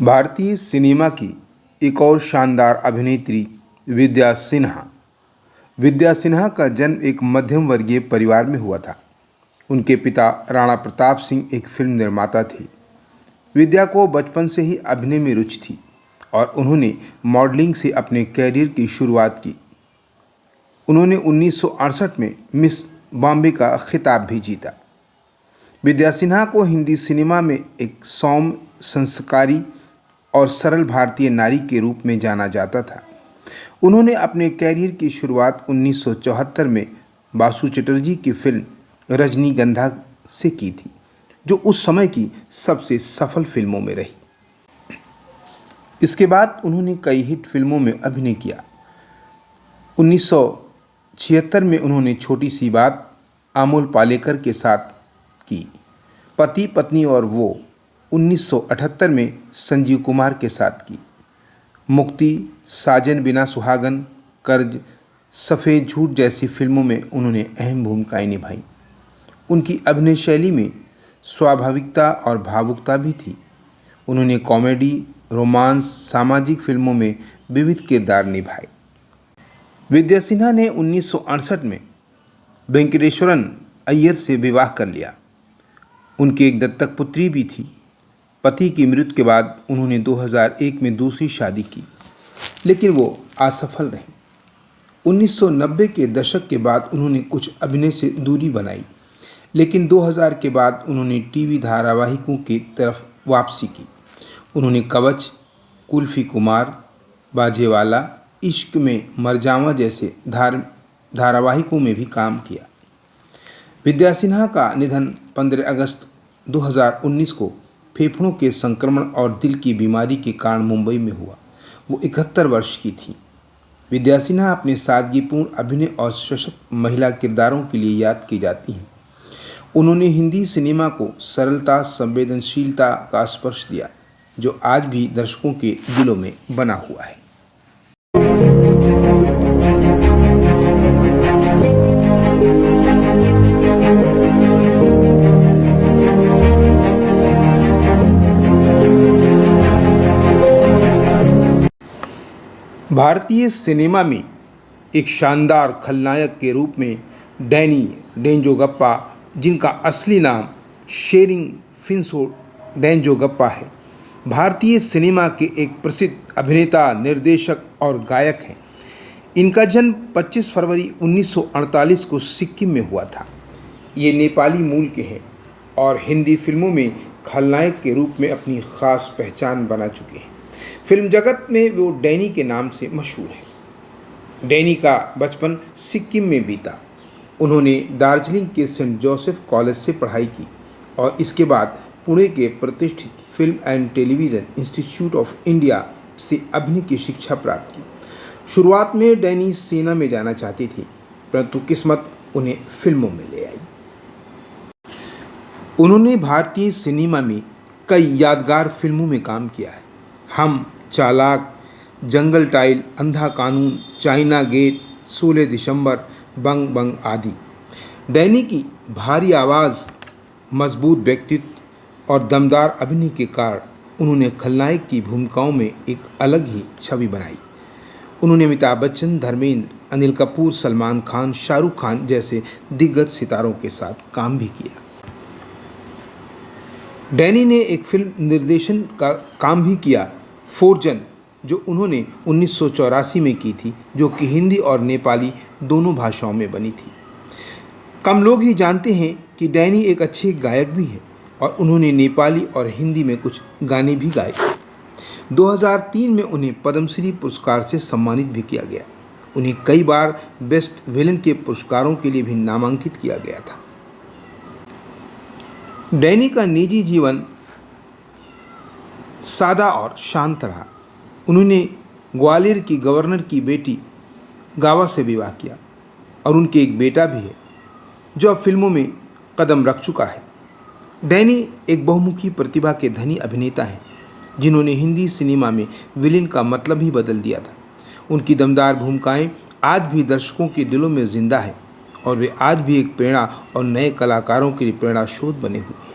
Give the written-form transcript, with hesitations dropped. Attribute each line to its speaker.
Speaker 1: भारतीय सिनेमा की एक और शानदार अभिनेत्री विद्या सिन्हा। विद्या सिन्हा का जन्म एक मध्यम वर्गीय परिवार में हुआ था। उनके पिता राणा प्रताप सिंह एक फिल्म निर्माता थे। विद्या को बचपन से ही अभिनय में रुचि थी और उन्होंने मॉडलिंग से अपने कैरियर की शुरुआत की। उन्होंने 1968 में मिस बॉम्बे का खिताब भी जीता। विद्या सिन्हा को हिंदी सिनेमा में एक सौम्य, संस्कारी और सरल भारतीय नारी के रूप में जाना जाता था। उन्होंने अपने कैरियर की शुरुआत 1974 में बासु चटर्जी की फिल्म रजनीगंधा से की थी, जो उस समय की सबसे सफल फिल्मों में रही। इसके बाद उन्होंने कई हिट फिल्मों में अभिनय किया। 1976 में उन्होंने छोटी सी बात अमोल पालेकर के साथ की। पति पत्नी और वो 1978 में संजीव कुमार के साथ की। मुक्ति, साजन बिना सुहागन, कर्ज, सफ़ेद झूठ जैसी फिल्मों में उन्होंने अहम भूमिकाएं निभाई। उनकी अभिनय शैली में स्वाभाविकता और भावुकता भी थी। उन्होंने कॉमेडी, रोमांस, सामाजिक फिल्मों में विविध किरदार निभाए। विद्या सिन्हा ने 1968 में वेंकटेश्वरन अय्यर से विवाह कर लिया। उनकी एक दत्तक पुत्री भी थी। पति की मृत्यु के बाद उन्होंने 2001 में दूसरी शादी की, लेकिन वो असफल रही। 1990 के दशक के बाद उन्होंने कुछ अभिनय से दूरी बनाई, लेकिन 2000 के बाद उन्होंने टीवी धारावाहिकों की तरफ वापसी की। उन्होंने कवच, कुल्फी कुमार, बाजेवाला, इश्क में मरजावा जैसे धारावाहिकों में भी काम किया। विद्या सिन्हा का निधन 15 अगस्त 2019 को फेफड़ों के संक्रमण और दिल की बीमारी के कारण मुंबई में हुआ। वो 71 वर्ष की थी। विद्या सिन्हा अपने सादगीपूर्ण अभिनय और सशक्त महिला किरदारों के लिए याद की जाती हैं। उन्होंने हिंदी सिनेमा को सरलता, संवेदनशीलता का स्पर्श दिया, जो आज भी दर्शकों के दिलों में बना हुआ है। भारतीय सिनेमा में एक शानदार खलनायक के रूप में डैनी डेंजोगप्पा, जिनका असली नाम शेरिंग फिन्सो डेंजोगप्पा है, भारतीय सिनेमा के एक प्रसिद्ध अभिनेता, निर्देशक और गायक हैं। इनका जन्म 25 फरवरी 1948 को सिक्किम में हुआ था। ये नेपाली मूल के हैं और हिंदी फिल्मों में खलनायक के रूप में अपनी खास पहचान बना चुके हैं। फिल्म जगत में वो डैनी के नाम से मशहूर है। डैनी का बचपन सिक्किम में बीता। उन्होंने दार्जिलिंग के सेंट जोसेफ कॉलेज से पढ़ाई की और इसके बाद पुणे के प्रतिष्ठित film and television institute of India से अभिनय की शिक्षा प्राप्त की। शुरुआत में डैनी सेना में जाना चाहती थी, परंतु किस्मत उन्हें फिल्मों में ले आई। उन्होंने भारतीय सिनेमा में कई यादगार फिल्मों में काम किया है। हम, चालाक, जंगल टाइल, अंधा कानून, चाइना गेट, 16 दिसंबर, बंग बंग आदि। डैनी की भारी आवाज़, मजबूत व्यक्तित्व और दमदार अभिनय के कारण उन्होंने खलनायक की भूमिकाओं में एक अलग ही छवि बनाई। उन्होंने अमिताभ बच्चन, धर्मेंद्र, अनिल कपूर, सलमान खान, शाहरुख खान जैसे दिग्गज सितारों के साथ काम भी किया। डैनी ने एक फिल्म निर्देशन का काम भी किया, फोरजन, जो उन्होंने 1984 में की थी, जो कि हिंदी और नेपाली दोनों भाषाओं में बनी थी। कम लोग ही जानते हैं कि डैनी एक अच्छे गायक भी हैं और उन्होंने नेपाली और हिंदी में कुछ गाने भी गाए। 2003 में उन्हें पद्मश्री पुरस्कार से सम्मानित भी किया गया। उन्हें कई बार बेस्ट विलन के पुरस्कारों के लिए भी नामांकित किया गया था। डैनी का निजी जीवन सादा और शांत रहा। उन्होंने ग्वालियर की गवर्नर की बेटी गावा से विवाह किया और उनके एक बेटा भी है, जो अब फिल्मों में कदम रख चुका है। डैनी एक बहुमुखी प्रतिभा के धनी अभिनेता हैं, जिन्होंने हिंदी सिनेमा में विलेन का मतलब ही बदल दिया था। उनकी दमदार भूमिकाएं आज भी दर्शकों के दिलों में जिंदा है और वे आज भी एक प्रेरणा और नए कलाकारों के लिए प्रेरणा स्रोत बने हुए हैं।